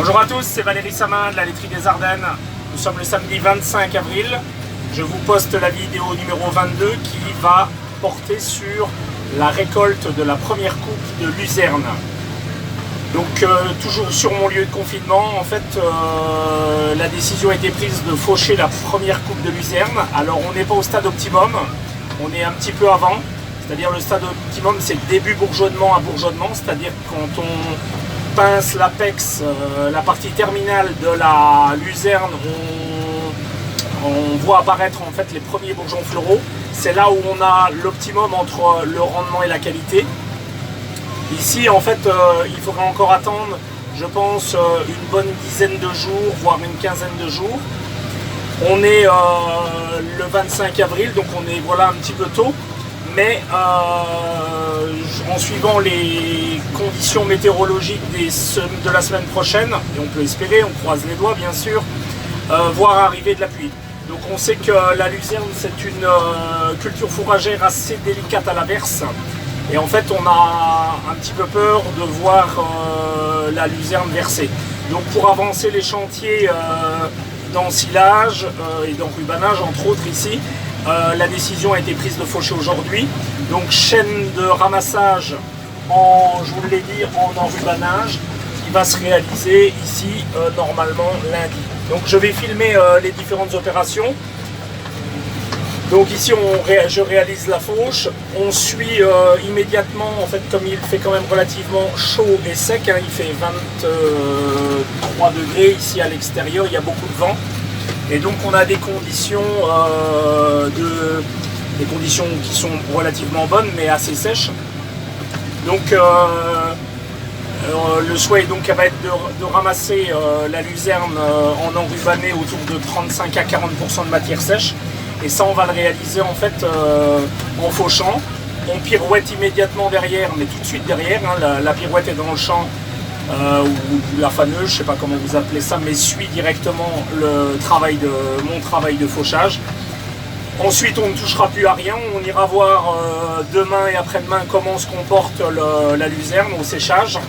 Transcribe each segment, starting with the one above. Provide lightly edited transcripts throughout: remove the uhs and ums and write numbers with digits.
Bonjour à tous, c'est Valérie Samin de la laiterie des Ardennes. Nous sommes le samedi 25 avril. Je vous poste la vidéo numéro 22 qui va porter sur la récolte de la première coupe de luzerne. Donc toujours sur mon lieu de confinement, en fait la décision a été prise de faucher la première coupe de luzerne. Alors on n'est pas au stade optimum, on est un petit peu avant. C'est-à-dire le stade optimum, c'est début bourgeonnement à bourgeonnement, c'est-à-dire quand on pince l'apex, la partie terminale de la luzerne, on voit apparaître en fait les premiers bourgeons floraux. C'est là où on a l'optimum entre le rendement et la qualité. Ici, en fait, il faudra encore attendre, je pense, une bonne dizaine de jours, voire une quinzaine de jours. On est le 25 avril, donc on est voilà un petit peu tôt. Mais en suivant les conditions météorologiques de la semaine prochaine, et on peut espérer, on croise les doigts bien sûr, voir arriver de la pluie. Donc on sait que la luzerne c'est une culture fourragère assez délicate à l'averse. Et en fait on a un petit peu peur de voir la luzerne verser. Donc pour avancer les chantiers d'ensilage et d'enrubanage entre autres ici, la décision a été prise de faucher aujourd'hui. Donc chaîne de ramassage je vous l'ai dit, en enrubanage qui va se réaliser ici normalement lundi. Donc je vais filmer les différentes opérations. Donc ici je réalise la fauche. On suit immédiatement, en fait comme il fait quand même relativement chaud et sec, hein, il fait 23 degrés ici à l'extérieur, il y a beaucoup de vent. Et donc on a des conditions, des conditions qui sont relativement bonnes mais assez sèches. Donc le souhait donc va être de ramasser la luzerne en enrubanné autour de 35 à 40% de matière sèche. Et ça on va le réaliser en fait en fauchant. On pirouette immédiatement derrière, mais tout de suite derrière, hein, la pirouette est dans le champ. Ou la faneuse, je ne sais pas comment vous appelez ça, mais suit directement mon travail de fauchage. Ensuite, on ne touchera plus à rien, on ira voir demain et après-demain comment se comporte la luzerne au séchage.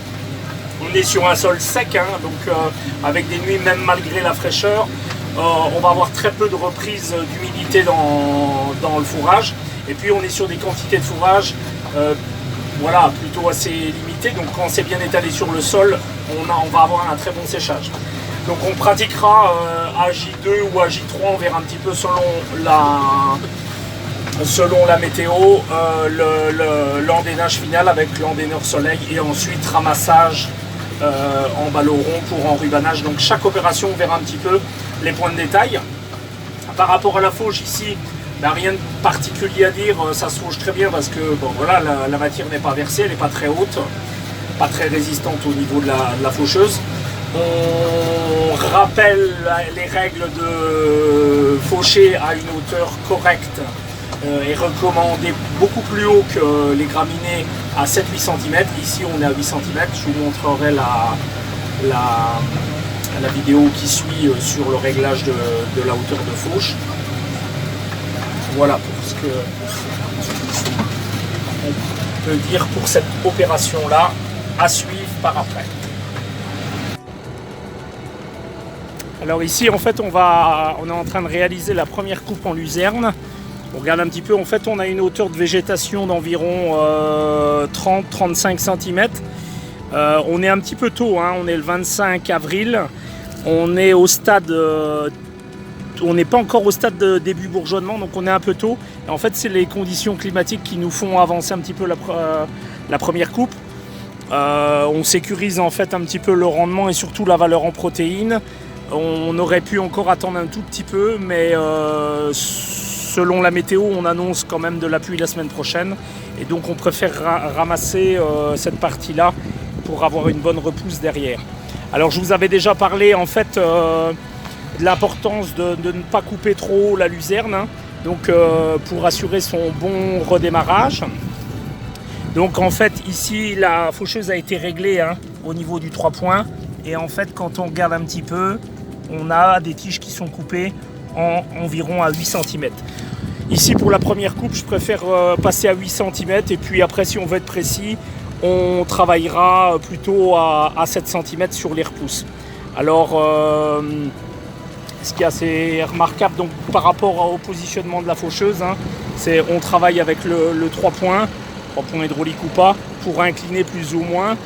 On est sur un sol sec, hein, donc avec des nuits, même malgré la fraîcheur, on va avoir très peu de reprise d'humidité dans le fourrage. Et puis on est sur des quantités de fourrage voilà, plutôt assez limité, donc quand c'est bien étalé sur le sol, on va avoir un très bon séchage. Donc on pratiquera à J2 ou à J3, on verra un petit peu selon la météo, l'endénage final avec l'endéneur soleil et ensuite ramassage en ballot rond pour enrubanage. Donc chaque opération, on verra un petit peu les points de détail. Par rapport à la fauche ici, rien de particulier à dire, ça se fauche très bien parce que bon, voilà, la matière n'est pas versée, elle n'est pas très haute, pas très résistante au niveau de la faucheuse. On rappelle les règles de faucher à une hauteur correcte et recommandé beaucoup plus haut que les graminées à 7-8 cm. Ici on est à 8 cm, je vous montrerai la vidéo qui suit sur le réglage de la hauteur de fauche. Voilà pour ce que on peut dire pour cette opération-là, à suivre par après. Alors ici, en fait, on est en train de réaliser la première coupe en luzerne. On regarde un petit peu, en fait, on a une hauteur de végétation d'environ 30-35 cm. On est un petit peu tôt, hein, on est le 25 avril. On est au stade... on n'est pas encore au stade de début bourgeonnement, donc on est un peu tôt. Et en fait, c'est les conditions climatiques qui nous font avancer un petit peu la première coupe. On sécurise en fait un petit peu le rendement et surtout la valeur en protéines. On aurait pu encore attendre un tout petit peu, mais selon la météo, on annonce quand même de la pluie la semaine prochaine. Et donc on préfère ramasser cette partie-là pour avoir une bonne repousse derrière. Alors je vous avais déjà parlé en fait de l'importance de ne pas couper trop haut la luzerne, hein, donc pour assurer son bon redémarrage. Donc en fait ici la faucheuse a été réglée, hein, au niveau du 3 points, et en fait quand on regarde un petit peu, on a des tiges qui sont coupées en environ à 8 cm. Ici pour la première coupe, je préfère passer à 8 cm, et puis après si on veut être précis, on travaillera plutôt à 7 cm sur les repousses. Alors, ce qui est assez remarquable donc, par rapport au positionnement de la faucheuse, hein, c'est on travaille avec le 3 points hydraulique ou pas, pour incliner plus ou moins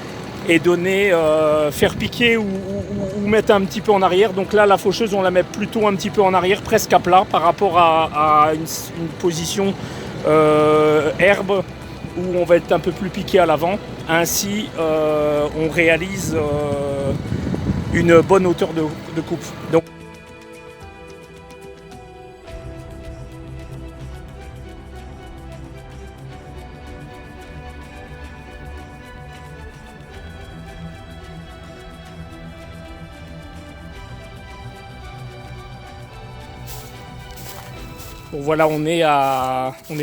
et donner, faire piquer ou mettre un petit peu en arrière. Donc là, la faucheuse, on la met plutôt un petit peu en arrière, presque à plat, par rapport à une position herbe, où on va être un peu plus piqué à l'avant. Ainsi, on réalise une bonne hauteur de coupe. Donc, bon, voilà, on est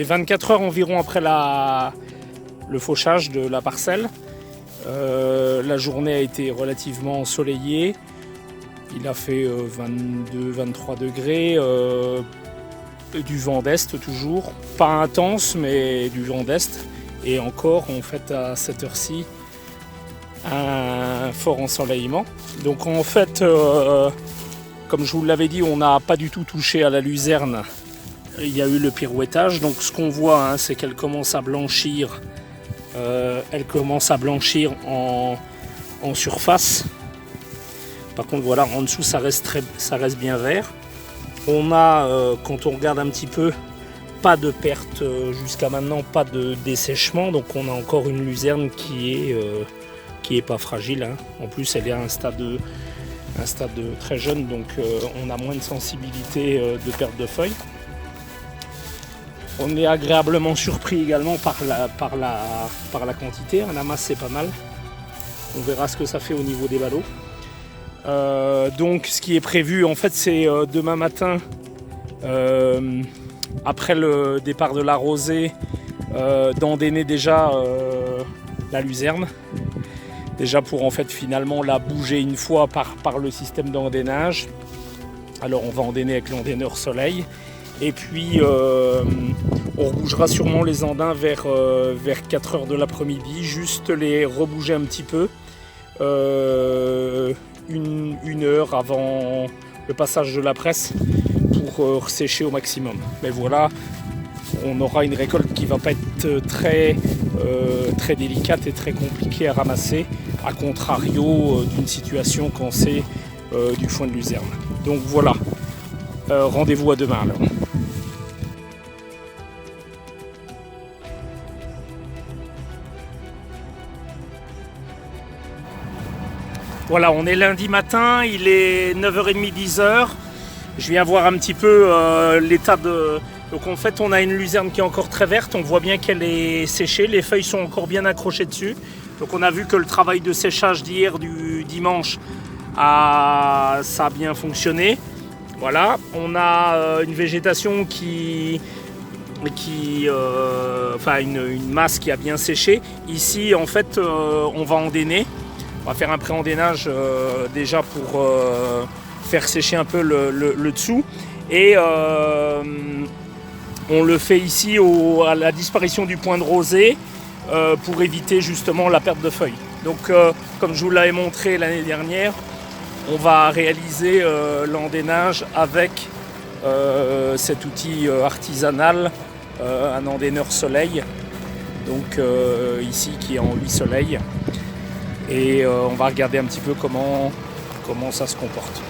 24 heures environ après le fauchage de la parcelle. La journée a été relativement ensoleillée. Il a fait 22-23 degrés. Du vent d'est toujours. Pas intense, mais du vent d'est. Et encore, on fait à cette heure-ci un fort ensoleillement. Donc en fait, comme je vous l'avais dit, on n'a pas du tout touché à la luzerne. Il y a eu le pirouettage. Donc ce qu'on voit, hein, c'est qu'elle commence à blanchir. Elle commence à blanchir en surface. Par contre, voilà, en dessous, ça reste bien vert. On a, quand on regarde un petit peu, pas de perte jusqu'à maintenant, pas de dessèchement. Donc on a encore une luzerne qui est pas fragile, hein. En plus, elle est à un stade très jeune, donc on a moins de sensibilité de perte de feuilles. On est agréablement surpris également par la quantité. Un amas, c'est pas mal. On verra ce que ça fait au niveau des ballots. Donc ce qui est prévu, en fait, c'est demain matin, après le départ de la rosée, d'endéner déjà la luzerne. Déjà pour en fait finalement la bouger une fois par le système d'endénage. Alors on va endéner avec l'endéneur soleil. Et puis on rebougera sûrement les andins vers 4 heures de l'après-midi, juste les rebouger un petit peu, une heure avant le passage de la presse pour sécher au maximum. Mais voilà, on aura une récolte qui ne va pas être très délicate et très compliquée à ramasser, à contrario d'une situation quand c'est du foin de luzerne. Donc voilà, rendez-vous à demain alors. Voilà, on est lundi matin, il est 9h30, 10h. Je viens voir un petit peu l'état de... Donc en fait, on a une luzerne qui est encore très verte, on voit bien qu'elle est séchée, les feuilles sont encore bien accrochées dessus. Donc on a vu que le travail de séchage d'hier, du dimanche, ça a bien fonctionné. Voilà, on a une végétation enfin une masse qui a bien séché. Ici, en fait, on va endéner. On va faire un pré-endénage déjà pour faire sécher un peu le dessous. Et on le fait ici à la disparition du point de rosée pour éviter justement la perte de feuilles. Donc comme je vous l'avais montré l'année dernière, on va réaliser l'endénage avec cet outil artisanal, un endéneur soleil, donc ici qui est en 8 soleils. Et on va regarder un petit peu comment ça se comporte.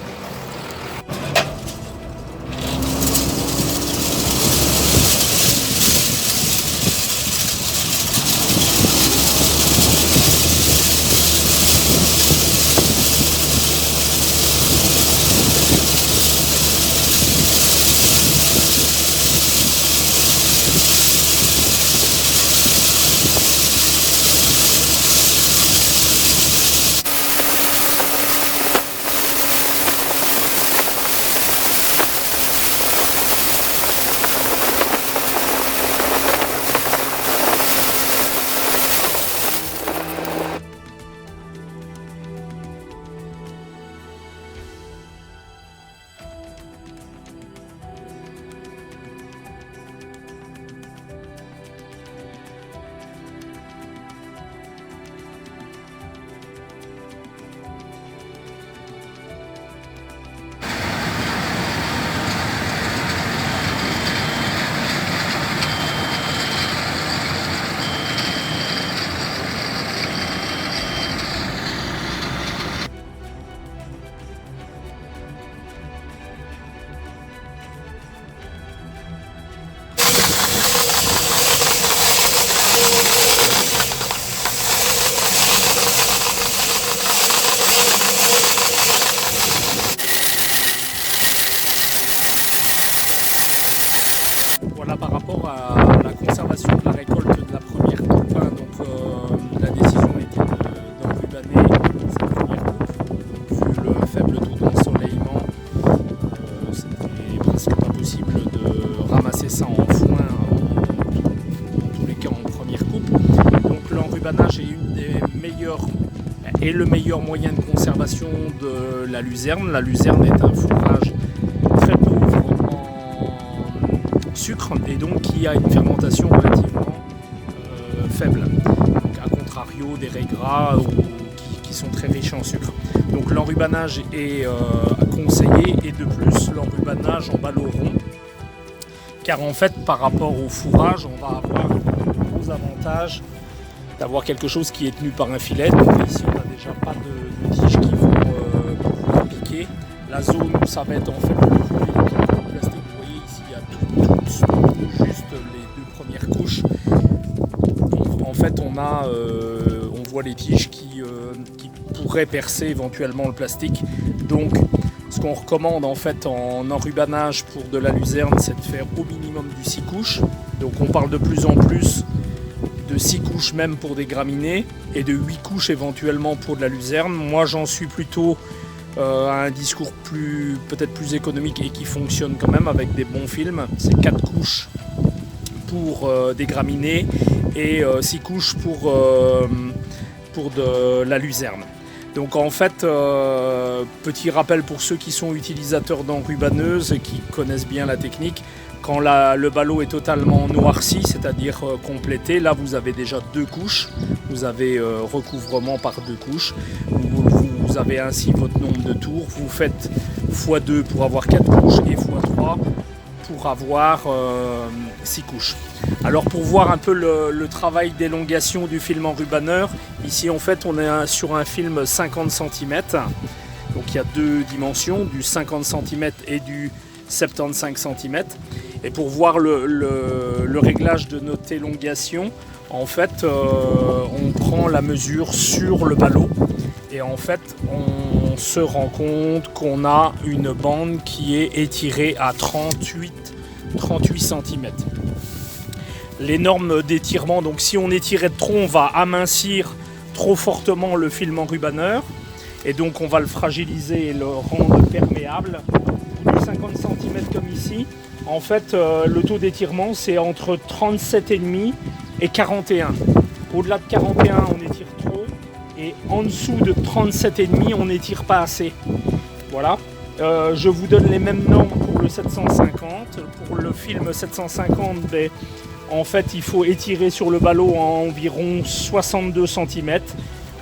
est le meilleur moyen de conservation de la luzerne. La luzerne est un fourrage très pauvre en sucre et donc qui a une fermentation relativement faible. Donc, à contrario des raie gras qui sont très riches en sucre. Donc l'enrubanage est conseillé et de plus l'enrubanage en ballot rond. Car en fait par rapport au fourrage on va avoir un gros avantage d'avoir quelque chose qui est tenu par un filet. Donc ici on n'a déjà pas de tiges qui vont pouvoir piquer. La zone où ça va être en fait le plastique, vous voyez ici il y a juste les deux premières couches. Donc, en fait on voit les tiges qui pourraient percer éventuellement le plastique. Donc ce qu'on recommande en fait en enrubanage pour de la luzerne, c'est de faire au minimum du 6 couches. Donc on parle de plus en plus de 6 couches même pour des graminées et de 8 couches éventuellement pour de la luzerne. Moi j'en suis plutôt à un discours peut-être plus économique et qui fonctionne quand même avec des bons films. C'est 4 couches pour des graminées et 6 couches pour de la luzerne. Donc en fait, petit rappel pour ceux qui sont utilisateurs d'enrubaneuses et qui connaissent bien la technique, quand le ballot est totalement noirci, c'est-à-dire complété, là vous avez déjà 2 couches, vous avez recouvrement par 2 couches, vous avez ainsi votre nombre de tours, vous faites x2 pour avoir 4 couches et x3 pour avoir 6 couches. Alors pour voir un peu le travail d'élongation du film enrubaneur, ici en fait on est sur un film 50 cm, donc il y a 2 dimensions, du 50 cm et du 75 cm. Et pour voir le réglage de notre élongation, en fait on prend la mesure sur le ballot et en fait on se rend compte qu'on a une bande qui est étirée à 38 cm. Les normes d'étirement, donc si on étirait trop, on va amincir trop fortement le film enrubaneur et donc on va le fragiliser et le rendre perméable. Du 50 cm comme ici, en fait le taux d'étirement c'est entre 37,5 et 41. Au-delà de 41 on étire trop et en dessous de 37,5 on n'étire pas assez. Voilà. Je vous donne les mêmes normes pour le 750. Pour le film 750, en fait, il faut étirer sur le ballot à environ 62 cm.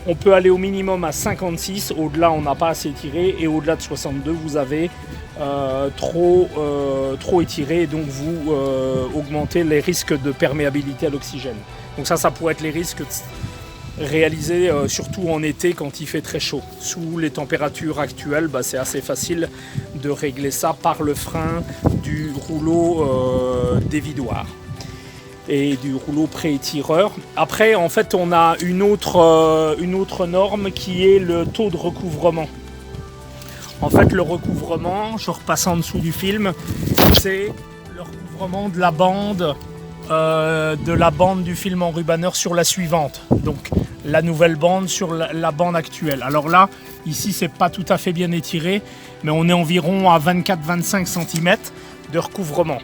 On peut aller au minimum à 56. Au-delà, on n'a pas assez étiré. Et au-delà de 62, vous avez trop étiré. Et donc, vous augmentez les risques de perméabilité à l'oxygène. Donc ça pourrait être les risques réalisés surtout en été quand il fait très chaud. Sous les températures actuelles, c'est assez facile de régler ça par le frein du rouleau dévidoir et du rouleau pré-étireur. Après, en fait, on a une autre norme qui est le taux de recouvrement. En fait, le recouvrement, je repasse en dessous du film, c'est le recouvrement de la bande du film enrubaneur sur la suivante. Donc la nouvelle bande sur la bande actuelle. Alors là, ici, c'est pas tout à fait bien étiré, mais on est environ à 24-25 cm de recouvrement.